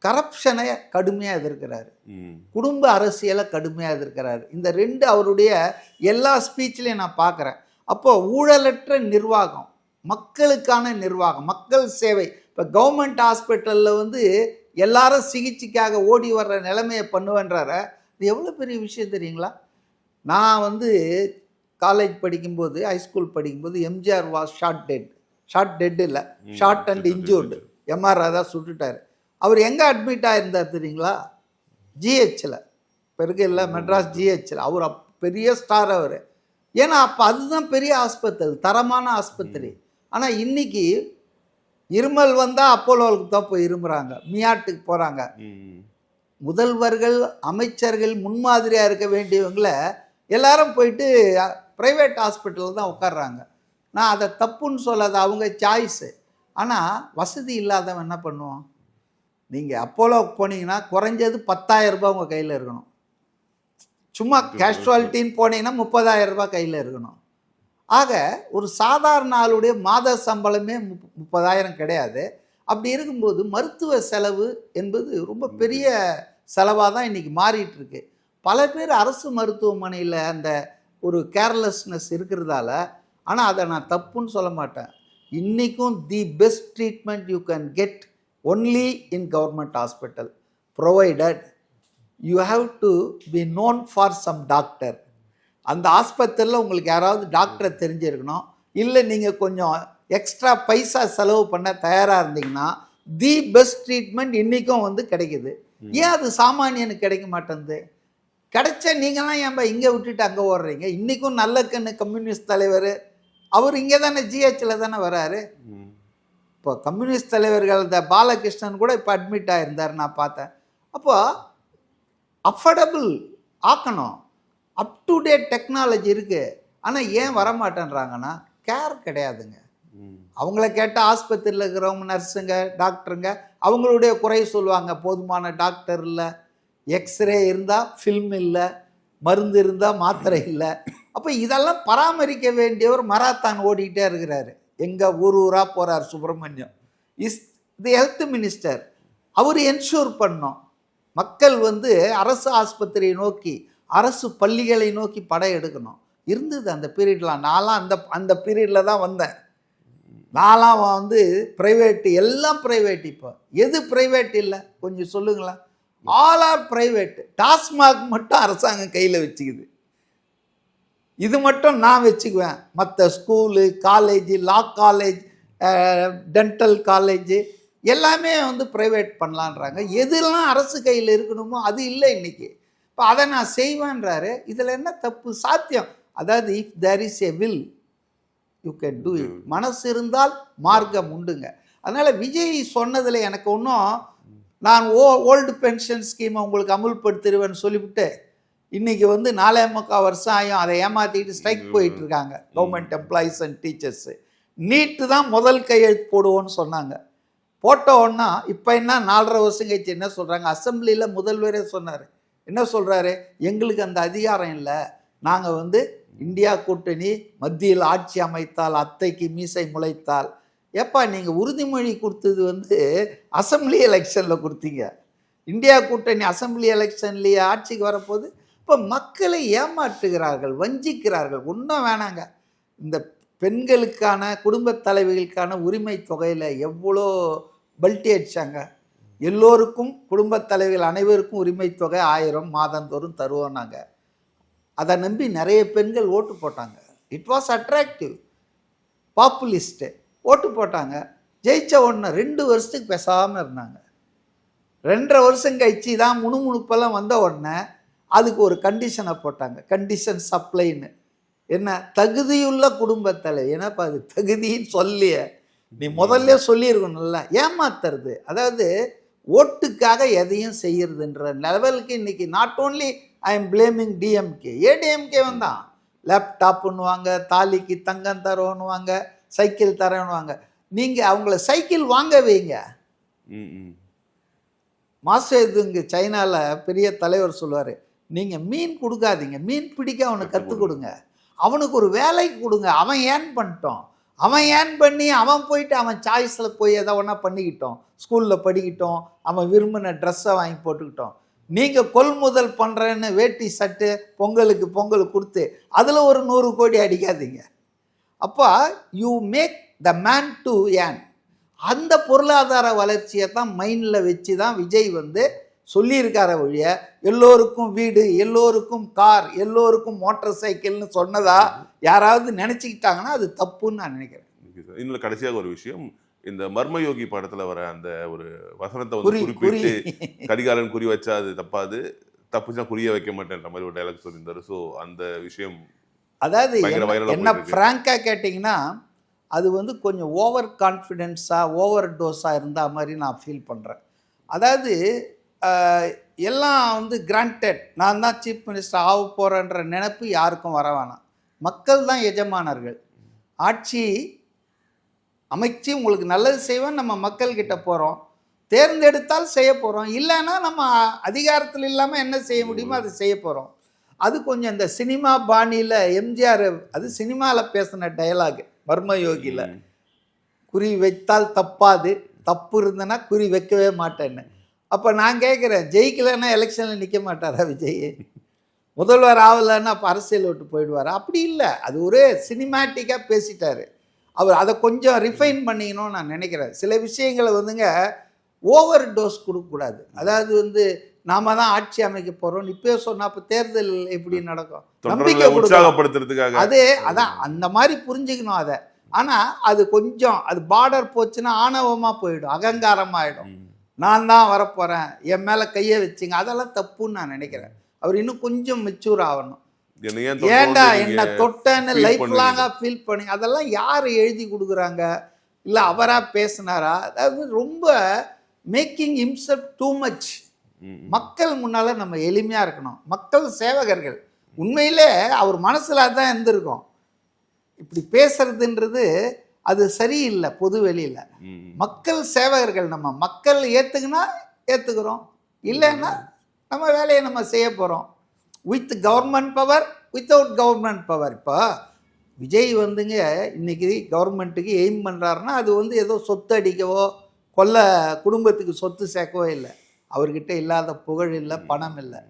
கரப்ஷனை கடுமையாக எதிர்க்கிறார், குடும்ப அரசியலை கடுமையாக எதிர்க்கிறார். இந்த 2 அவருடைய எல்லா ஸ்பீச்லேயும் நான் பார்க்குறேன். அப்போது ஊழலற்ற நிர்வாகம், மக்களுக்கான நிர்வாகம், மக்கள் சேவை. இப்போ கவர்மெண்ட் ஹாஸ்பிட்டலில் வந்து எல்லாரும் சிகிச்சைக்காக ஓடி வர்ற நிலைமையை பண்ணுவேன்றார. இது எவ்வளோ பெரிய விஷயம் தெரியுங்களா? நான் வந்து காலேஜ் படிக்கும்போது, ஹைஸ்கூல் படிக்கும்போது எம்ஜிஆர் வாஸ் ஷார்ட் டெட் இல்லை, shot and injured. MR Radha சுட்டுட்டார். அவர் எங்கே அட்மிட் ஆகிருந்தார் தெரியுங்களா? ஜிஹெச்சில். பிறகு இல்லை, மெட்ராஸ் ஜிஹெச்சில். அவர் பெரிய ஸ்டார் அவர். ஏன்னா அப்போ அதுதான் பெரிய ஆஸ்பத்திரி, தரமான ஆஸ்பத்திரி. ஆனால் இன்றைக்கி இருமல் வந்தால் அப்போலோவுக்கு தான் போய் இருமுறாங்க, மியாட்டுக்கு போகிறாங்க. முதல்வர்கள், அமைச்சர்கள் முன்மாதிரியாக இருக்க வேண்டியவங்களை எல்லாரும் போயிட்டு ப்ரைவேட் ஹாஸ்பிட்டலில் தான் உட்கார்றாங்க. நான் அதை தப்புன்னு சொல்லாத, அவங்க சாய்ஸு. ஆனால் வசதி இல்லாதவன் என்ன பண்ணுவான்? நீங்கள் அப்போலோவுக்கு போனீங்கன்னா குறைஞ்சது 10,000 ரூபாய் உங்கள் கையில் இருக்கணும். சும்மா கேஷுவாலிட்டின்னு போனீங்கன்னா 30,000 ரூபாய் கையில் இருக்கணும். ஆக ஒரு சாதாரண ஆளுடைய மாத சம்பளமே 30,000 கிடையாது. அப்படி இருக்கும்போது மருத்துவ செலவு என்பது ரொம்ப பெரிய செலவாக தான் இன்றைக்கி மாறிட்டுருக்கு. பல பேர் அரசு மருத்துவமனையில் அந்த ஒரு கேர்லெஸ்னஸ் இருக்கிறதால, ஆனால் அதை நான் தப்புன்னு சொல்ல மாட்டேன். இன்றைக்கும் the best treatment you can get only in government hospital provided you have to be known for some doctor. அந்த ஆஸ்பத்திரியில் உங்களுக்கு யாராவது டாக்டரை தெரிஞ்சிருக்கணும். இல்லை நீங்கள் கொஞ்சம் எக்ஸ்ட்ரா பைசா செலவு பண்ண தயாராக இருந்தீங்கன்னா தி பெஸ்ட் ட்ரீட்மெண்ட் இன்றைக்கும் வந்து கிடைக்குது. ஏன் அது சாமானியனுக்கு கிடைக்க மாட்டேங்குது? கிடைச்சா நீங்களாம் ஏன்பா இங்கே விட்டுட்டு அங்கே ஓடுறீங்க? இன்றைக்கும் நல்லக்கண்ணு கம்யூனிஸ்ட் தலைவர் அவர் இங்கே தானே ஜிஹெச்சில் தானே வராரு. இப்போ கம்யூனிஸ்ட் தலைவர்கள் இந்த பாலகிருஷ்ணன் கூட இப்போ அட்மிட் ஆகிருந்தார், நான் பார்த்தேன். அப்போ அஃபோர்டபுள் ஆக்கணும். அப் டு டேட் டெக்னாலஜி இருக்குது. ஆனால் ஏன் வரமாட்டேன்றாங்கன்னா கேர் கிடையாதுங்க. அவங்கள கேட்டால் ஆஸ்பத்திரியில் இருக்கிறவங்க நர்ஸுங்க டாக்டருங்க அவங்களுடைய குறை சொல்லுவாங்க. போதுமான டாக்டர் இல்லை, எக்ஸ்ரே இருந்தால் ஃபில்ம் இல்லை, மருந்து இருந்தால் மாத்திரை இல்லை. அப்போ இதெல்லாம் பராமரிக்க வேண்டியவர் மராத்தான் ஓடிக்கிட்டே இருக்கிறாரு. எங்கள் ஊராக போகிறார் Subramaniam. Is the health minister. அவர் என்ஷூர் பண்ணோம் மக்கள் வந்து அரசு ஆஸ்பத்திரியை நோக்கி அரசு பள்ளிகளை நோக்கி படையெடுக்கணும். இருந்தது அந்த பீரியட்லாம். நான்லாம் அந்த பீரியடில் தான் வந்தேன். நான்லாம் வந்து ப்ரைவேட்டு, எல்லாம் ப்ரைவேட். இப்போ எது ப்ரைவேட் இல்லை கொஞ்சம் சொல்லுங்களேன்? All R private. டாஸ்மாக் மட்டும் அரசாங்கம் கையில் வச்சுக்குது. இது மட்டும் நான் வச்சுக்குவேன். மற்ற ஸ்கூலு, காலேஜு, லா காலேஜ், டென்டல் காலேஜு எல்லாமே வந்து ப்ரைவேட் பண்ணலான்றாங்க. எதுலாம் அரசு கையில் இருக்கணுமோ அது இல்லை இன்றைக்கி. இப்போ அதை நான் செய்வேன்றாரு. இதில் என்ன தப்பு? சாத்தியம். அதாவது if there is a will you can do it. மனசு இருந்தால் மார்க்கம் உண்டுங்க. அதனால் விஜய் சொன்னதில் எனக்கு ஒன்றும் நான் ஓல்டு பென்ஷன் ஸ்கீமை உங்களுக்கு அமுல்படுத்திடுவேன்னு சொல்லிவிட்டு இன்றைக்கி வந்து 4.25 வருஷம் ஆகும் அதை ஏமாற்றிக்கிட்டு ஸ்ட்ரைக் போயிட்டுருக்காங்க கவர்மெண்ட் எம்ப்ளாயீஸ் அண்ட் டீச்சர்ஸு. நீட்டு தான் முதல் கையெழுத்து போடுவோன்னு சொன்னாங்க. போட்ட ஒன்றா இப்போ என்ன 4.5 வருஷம் கழிச்சு என்ன சொல்கிறாங்க? அசெம்பிளியில் முதல்வரே சொன்னார். என்ன சொல்கிறாரு? எங்களுக்கு அந்த அதிகாரம் இல்லை. நாங்கள் வந்து இந்தியா கூட்டணி மத்தியில் ஆட்சி அமைத்தால் அத்தைக்கு மீசை முளைத்தால். ஏப்பா நீங்கள் உறுதிமொழி கொடுத்தது வந்து அசெம்பிளி எலெக்ஷனில் கொடுத்தீங்க. இந்தியா கூட்டணி அசெம்பிளி எலெக்ஷன்லேயே ஆட்சிக்கு வரப்போது. இப்போ மக்களை ஏமாற்றுகிறார்கள், வஞ்சிக்கிறார்கள். ஒன்றும் வேணாங்க. இந்த பெண்களுக்கான குடும்பத் தலைவிகளுக்கான உரிமை தொகையில் எவ்வளோ பல்ட்டி அடித்தாங்க. எல்லோருக்கும் குடும்பத் தலைவிகள் அனைவருக்கும் உரிமை தொகை 1000 மாதந்தோறும் தருவோம் நாங்கள். அதை நம்பி நிறைய பெண்கள் ஓட்டு போட்டாங்க. It was attractive. பாப்புலிஸ்ட்டு ஓட்டு போட்டாங்க. ஜெயிச்ச உடனே 2 வருஷத்துக்கு பேசாமல் இருந்தாங்க. 2.5 வருஷம் கழிச்சு தான் முணுமுணுப்பெல்லாம் வந்த உடனே அதுக்கு ஒரு கண்டிஷனை போட்டாங்க. கண்டிஷன் சப்ளைன்னு. என்ன? தகுதியுள்ள குடும்பத் தலைவி. ஏன்னாப்பா அது தகுதின்னு சொல்லிய நீ முதல்ல சொல்லியிருக்கணும்ல. ஏமாத்துறது. அதாவது ஓட்டுக்காக எதையும் செய்யறதுன்ற லெவலுக்கு இன்றைக்கி not only I am blaming DMK. ADMK வந்தான் லேப்டாப்புன்னுவாங்க, தாலிக்கு தங்கம் தரோன்னுவாங்க, சைக்கிள் தரேன்னுவாங்க. நீங்கள் அவங்கள சைக்கிள் வாங்க வைங்க. மாசேதுங்க சைனாவில் பெரிய தலைவர் சொல்லுவார், நீங்கள் மீன் கொடுக்காதீங்க, மீன் பிடிக்க அவனுக்கு கற்றுக் கொடுங்க, அவனுக்கு ஒரு வேலைக்கு கொடுங்க. அவன் ஏர்ன் பண்ணிட்டோம், அவன் ஏர்ன் பண்ணி அவன் போயிட்டு அவன் சாய்ஸில் போய் எதை ஒன்றா பண்ணிக்கிட்டோம், ஸ்கூலில் படிக்கிட்டோம், அவன் விரும்பின ட்ரெஸ்ஸை வாங்கி போட்டுக்கிட்டோம். நீங்கள் கொள்முதல் பண்ணுறேன்னு வேட்டி சட்டு பொங்கல் கொடுத்து அதில் ஒரு 100 கோடி அடிக்காதீங்க. அப்போ you make the man to earn. அந்த பொருளாதார வளர்ச்சியை தான் மைண்டில் வச்சு தான் விஜய் வந்து சொல்லியிருக்கார ஒழிய எல்லோருக்கும் வீடு, எல்லோருக்கும் கார், எல்லோருக்கும் மோட்டார் சைக்கிள்னு சொன்னதா யாராவது நினச்சிக்கிட்டாங்கன்னா அது தப்புன்னு நான் நினைக்கிறேன். இன்னும் கடைசியாக ஒரு விஷயம், இந்த மர்மயோகி படத்தில் வர அந்த ஒரு வசனத்தை வந்து குறிப்பிட்டு கடிகாரன் குறி வச்சா அது தப்பாது, தப்புச்சா குறிய வைக்க மாட்டேன்ற மாதிரி ஒரு டைலாக் சொல்லியிருந்தாரு. ஸோ அந்த விஷயம் அதாவது என்ன ஃப்ராங்காக கேட்டிங்கன்னா அது வந்து கொஞ்சம் ஓவர் கான்ஃபிடென்ஸாக ஓவர் டோஸாக இருந்த மாதிரி நான் ஃபீல் பண்ணுறேன். அதாவது எல்லாம் வந்து கிராண்டட், நான் தான் சீஃப் மினிஸ்டர் ஆக போகிறேன்ற நினைப்பு யாருக்கும் வர வேணாம். மக்கள் தான் எஜமானர்கள். ஆட்சி அமைச்சு உங்களுக்கு நல்லது செய்வோம், நம்ம மக்கள்கிட்ட போகிறோம், தேர்ந்தெடுத்தால் செய்ய போகிறோம், இல்லைன்னா நம்ம அதிகாரத்தில் இல்லாமல் என்ன செய்ய முடியுமோ அதை செய்ய போகிறோம். அது கொஞ்சம் இந்த சினிமா பாணியில் எம்ஜிஆர் அது சினிமாவில் பேசின டயலாக் மர்மயோகியில், குறி வைத்தால் தப்பாது, தப்பு இருந்தனா குறி வைக்கவே மாட்டேன்னு. அப்போ நான் கேட்குறேன், ஜெயிக்கலைன்னா எலெக்ஷனில் நிற்க மாட்டாரா விஜய்? முதல்வர் ஆகலைன்னா அப்போ அரசியல் விட்டு போயிடுவார்? அப்படி இல்லை, அது ஒரு சினிமேட்டிக்காக பேசிட்டார் அவர். அதை கொஞ்சம் ரிஃபைன் பண்ணிக்கணும்னு நான் நினைக்கிறேன். சில விஷயங்களை வந்துங்க ஓவர் டோஸ் கொடுக்கக்கூடாது. அதாவது வந்து நாம தான் ஆட்சி அமைக்க போறோம் இப்பயே சொன்னா அப்ப தேர்தல் எப்படி நடக்கும்? நம்பிக்கை உற்சாகப்படுத்துறதுக்காக அதான் அந்த மாதிரி புரிஞ்சுக்கணும் அதை. ஆனா அது கொஞ்சம் அது பார்டர் போச்சுன்னா ஆணவமா போயிடும், அகங்காரமாயிடும். நான் தான் வரப்போறேன், என் மேல கையை வச்சுங்க, அதெல்லாம் தப்புன்னு நான் நினைக்கிறேன். அவர் இன்னும் கொஞ்சம் மெச்சூர் ஆகணும். ஏண்டா என்ன தொட்டன்னு லைஃப் லாங்கா ஃபீல் பண்ணி அதெல்லாம் யார் எழுதி கொடுக்குறாங்க? இல்ல அவரா பேசினாரா? அதாவது ரொம்ப மேக்கிங் ஹிம்செல்ஃப் டூ மச். மக்கள் முன்னால நம்ம எளிமையா இருக்கணும். மக்கள் சேவகர்கள். உண்மையிலே அவர் மனசுல தான் இருந்திருக்கும். இப்படி பேசுறதுன்றது அது சரியில்லை. பொது வெளியில மக்கள் சேவகர்கள். நம்ம மக்கள் ஏத்துக்குனா ஏத்துக்கிறோம், இல்லைன்னா நம்ம வேலையை நம்ம செய்ய போறோம். With government power, without government power. இப்போ விஜய் வந்துங்க இன்னைக்கு கவர்மெண்ட்டுக்கு எய்ம் பண்ணுறாருன்னா அது வந்து ஏதோ சொத்து அடிக்கவோ கொல்ல குடும்பத்துக்கு சொத்து சேர்க்கவோ இல்லை. அவர்கிட்ட இல்லாத புகழ் இல்லை, பணம் இல்லை.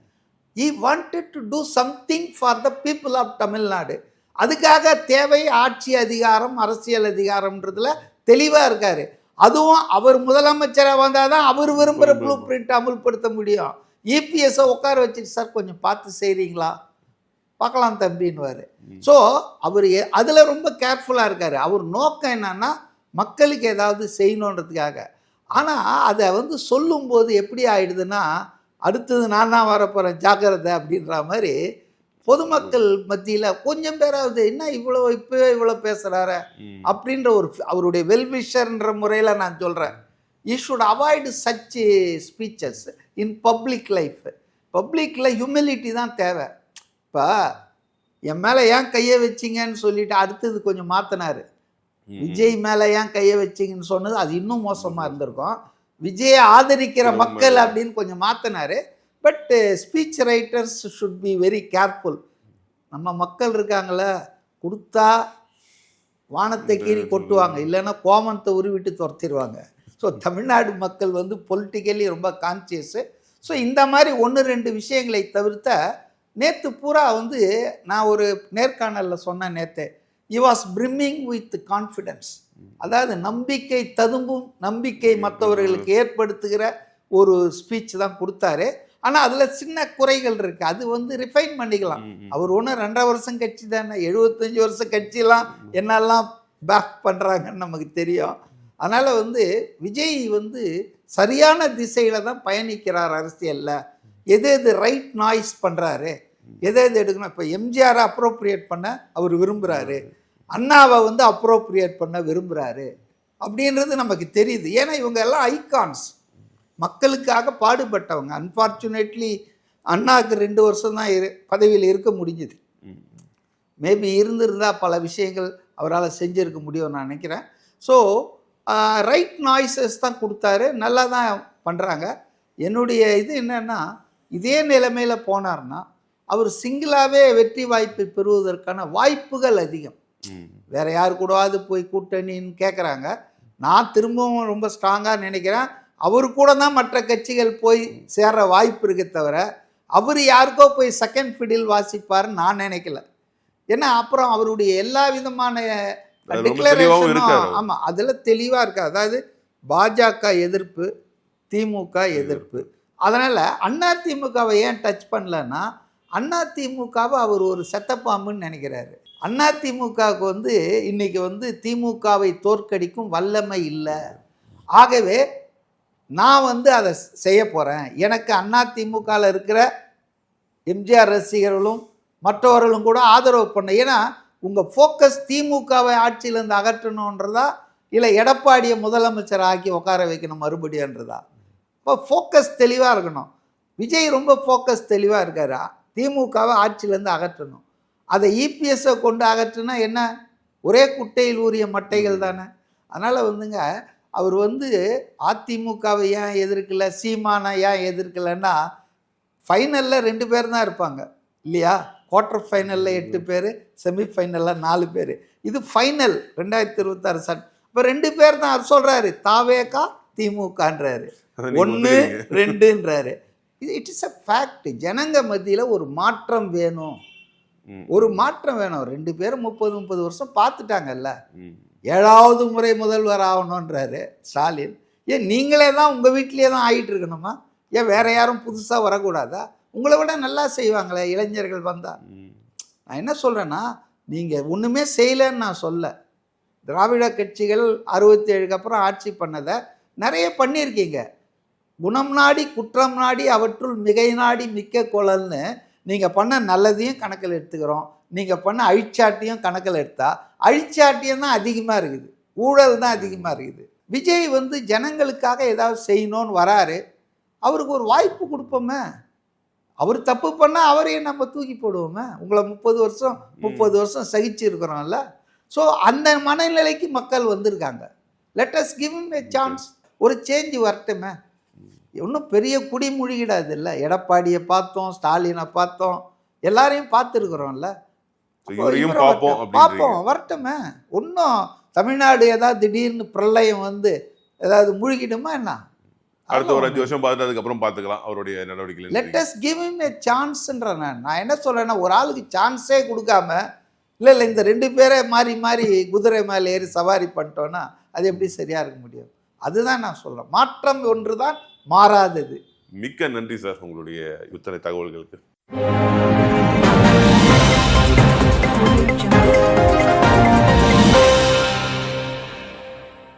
he wanted to do something for the people of Tamil Nadu. அதுக்காக தேவை ஆட்சி அதிகாரம், அரசியல் அதிகாரம்ன்றதுல தெளிவாக இருக்காரு. அதுவும் அவர் முதலமைச்சராக வந்தால் தான் அவர் விரும்புகிற ப்ளூ பிரிண்ட் அமுல்படுத்த முடியும். இபிஎஸ்ஸை உட்கார வச்சுட்டு சார் கொஞ்சம் பார்த்து செய்கிறீங்களா, பார்க்கலாம் தம்பின்னுவார். ஸோ அவர் அதில் ரொம்ப கேர்ஃபுல்லாக இருக்கார். அவர் நோக்கம் என்னன்னா மக்களுக்கு ஏதாவது செய்யணுன்றதுக்காக. ஆனால் அதை வந்து சொல்லும்போது எப்படி ஆயிடுதுன்னா அடுத்தது நான் தான் வரப்போகிறேன் ஜாக்கிரதை அப்படின்ற மாதிரி பொதுமக்கள் மத்தியில் கொஞ்சம் பேராவது என்ன இவ்வளோ இப்போவே இவ்வளோ பேசுகிறாரு அப்படின்ற ஒரு அவருடைய வெல்விஷர்ன்ற முறையில் நான் சொல்கிறேன். You should avoid such speeches in public life. பப்ளிக்கில் ஹியூமிலிட்டி தான் தேவை. இப்போ என் மேலே ஏன் கையை வச்சிங்கன்னு சொல்லிட்டு அடுத்தது கொஞ்சம் மாற்றினார். விஜய் மேலே ஏன் கையை வச்சிங்கன்னு சொன்னது அது இன்னும் மோசமாக இருந்திருக்கும். விஜயை ஆதரிக்கிற மக்கள் அப்படின்னு கொஞ்சம் மாற்றினார். But speech writers should be very careful. நம்ம மக்கள் இருக்காங்கள, கொடுத்தா வானத்தை கீறி கொட்டுவாங்க, இல்லைன்னா கோமனத்தை உருவிட்டு துரத்திடுவாங்க. ஸோ தமிழ்நாடு மக்கள் வந்து பொலிட்டிக்கலி ரொம்ப கான்சியஸு. ஸோ இந்த மாதிரி 1-2 விஷயங்களை தவிர்த்த நேற்று பூரா வந்து நான் ஒரு நேர்காணலில் சொன்னேன். நேற்று he was brimming with confidence. அதாவது நம்பிக்கை ததும்பும், நம்பிக்கை மற்றவர்களுக்கு ஏற்படுத்துகிற ஒரு ஸ்பீச் தான் கொடுத்தாரு. ஆனால் அதில் சின்ன குறைகள் இருக்குது. அது வந்து ரிஃபைன் பண்ணிக்கலாம். அவர் ஒன்று 2.5 வருஷம் கட்சி தானே, 75 வருஷம் கட்சியெல்லாம் என்னெல்லாம் பேக் பண்ணுறாங்கன்னு நமக்கு தெரியும். அதனால் வந்து விஜய் வந்து சரியான திசையில் தான் பயணிக்கிறார் அரசியலில். எது ரைட் நாய்ஸ் பண்ணுறாரு, எது எடுக்கணும். இப்போ எம்ஜிஆரை அப்ரோப்ரியேட் பண்ண அவர் விரும்புகிறாரு, அண்ணாவை வந்து அப்ரோப்ரியேட் பண்ண விரும்புகிறாரு அப்படின்றது நமக்கு தெரியுது. ஏன்னா இவங்க எல்லாம் ஐகான்ஸ், மக்களுக்காக பாடுபட்டவங்க. அன்ஃபார்ச்சுனேட்லி அண்ணாவுக்கு 2 வருஷம் தான் பதவியில் இருக்க முடிஞ்சுது. மேபி இருந்திருந்தால் பல விஷயங்கள் அவரால் செஞ்சுருக்க முடியும் நான் நினைக்கிறேன். ஸோ ரைட் நாய்ஸஸ் தான் கொடுத்தாரு, நல்லா தான் பண்ணுறாங்க. என்னுடைய இது என்னென்னா இதே நிலைமையில் போனார்னா அவர் சிங்கிளாகவே வெற்றி வாய்ப்பை பெறுவதற்கான வாய்ப்புகள் அதிகம். வேற யாரு கூடவாது போய் கூட்டணின்னு கேட்குறாங்க. நான் திரும்பவும் ரொம்ப ஸ்ட்ராங்காக நினைக்கிறேன் அவர் கூட தான் மற்ற கட்சிகள் போய் சேர்ற வாய்ப்பு இருக்க தவிர அவர் யாருக்கோ போய் செகண்ட் ஃபிடில் வாசிப்பாருன்னு நான் நினைக்கல. ஏன்னா அப்புறம் அவருடைய எல்லா விதமான டிக்ளரேஷனும் ஆமாம் அதில் தெளிவாக இருக்கு. அதாவது பாஜக எதிர்ப்பு, திமுக எதிர்ப்பு. அதனால் அதிமுகவை ஏன் டச் பண்ணலன்னா அதிமுகவை அவர் ஒரு செத்தப்பாம்புன்னு நினைக்கிறாரு. அதிமுகவுக்கு வந்து இன்னைக்கு வந்து திமுகவை தோற்கடிக்கும் வல்லமை இல்லை. ஆகவே நான் வந்து அதை செய்ய போகிறேன். எனக்கு அதிமுகவில் இருக்கிற எம்ஜிஆர் ரசிகர்களும் மற்றவர்களும் கூட ஆதரவு பண்ண. ஏன்னா உங்கள் ஃபோக்கஸ் திமுகவை ஆட்சியிலேருந்து அகற்றணுன்றதா இல்லை எடப்பாடியை முதலமைச்சர் ஆக்கி உட்கார வைக்கணும் மறுபடியுன்றதா? இப்போ ஃபோக்கஸ் தெளிவாக இருக்கணும். விஜய் ரொம்ப ஃபோக்கஸ் தெளிவாக இருக்காரு. திமுகவை ஆட்சியிலேருந்து அகற்றணும். அதை இபிஎஸ்ஸை கொண்டு அகற்றுனா என்ன, ஒரே குட்டையில் ஊறிய மட்டைகள் தானே. அதனால் வந்துங்க அவர் வந்து அதிமுகவை ஏன் எதிர்க்கலை, சீமானை ஏன் எதிர்க்கலைன்னா ஃபைனலில் 2 பேர் தான் இருப்பாங்க இல்லையா? குவார்ட்டர் ஃபைனலில் 8 பேர், செமிஃபைனலில் 4 பேர். இது ஃபைனல் 2026 சட். இப்போ 2 பேர் தான் அவர் சொல்கிறாரு. தாவேகா திமுகன்றாரு, 1 2ன்றாரு. இது இட் இஸ் அ ஃபேக்ட். ஜனங்க மத்தியில் ஒரு மாற்றம் வேணும், ஒரு மாற்றம் வேணும். 2 பேரும் 30 வருஷம் பார்த்துட்டாங்கல்ல. 7வது முறை முதல்வர் ஆகணுன்றாரு ஸ்டாலின். ஏன் நீங்களே தான் உங்கள் வீட்டிலேயே தான் ஆகிட்டு இருக்கணுமா? ஏன் வேற யாரும் புதுசாக வரக்கூடாதா? உங்களை விட நல்லா செய்வாங்களே இளைஞர்கள் வந்தால். நான் என்ன சொல்கிறேன்னா, நீங்கள் ஒன்றுமே செய்யலைன்னு நான் சொல்ல. திராவிட கட்சிகள் 67க்கு அப்புறம் ஆட்சி பண்ணதை நிறைய பண்ணியிருக்கீங்க. குணம் நாடி குற்றம் நாடி அவற்றுள் மிகை நாடி மிக்க குழல்னு நீங்கள் பண்ண நல்லதையும் கணக்கில் எடுத்துக்கிறோம். நீங்கள் பண்ண அழிச்சாட்டியும் கணக்கில் எடுத்தால் அழிச்சாட்டியம் தான் அதிகமாக இருக்குது, ஊழல் தான் அதிகமாக இருக்குது. விஜய் வந்து ஜனங்களுக்காக ஏதாவது செய்யணும்னு வராரு, அவருக்கு ஒரு வாய்ப்பு கொடுப்போமே. அவர் தப்பு பண்ணால் அவரையும் நம்ம தூக்கி போடுவோமே. உங்களை 30 வருஷம் சகிச்சு இருக்கிறோம்ல. ஸோ அந்த மனநிலைக்கு மக்கள் வந்திருக்காங்க. லெட் அஸ் கிவ் ஹிம் எ சான்ஸ். ஒரு சேஞ்ச் வரட்டுமே. ஒன்றும் பெரிய குடிமொழிகிடாது இல்லை. எடப்பாடியை பார்த்தோம், ஸ்டாலினை பார்த்தோம், எல்லாரையும் பார்த்துருக்குறோம்ல. பார்ப்போம், வரட்டுமே. ஒன்றும் தமிழ்நாடு ஏதாவது திடீர்னு பிரளயம் வந்து ஏதாவது முழுகிடுமா என்ன? அடுத்த ஒரு 5 வருஷம் பார்த்துட்டு அதுக்கப்புறம் பார்த்துக்கலாம் அவருடைய நடவடிக்கைகள். Let us give him a சான்ஸ்ன்றேன். நான் என்ன சொல்கிறேன்னா, ஒரு ஆளுக்கு சான்ஸே கொடுக்காம இல்லை இந்த 2 பேரை மாறி மாறி குதிரை மேலே ஏறி சவாரி பண்ணிட்டோன்னா அது எப்படி சரியாக இருக்க முடியும்? அதுதான் நான் சொல்கிறேன். மாற்றம் ஒன்று தான் மாறாதது. மிக்க நன்றி சார் உங்களுடைய இத்தனை தகவல்களுக்கு.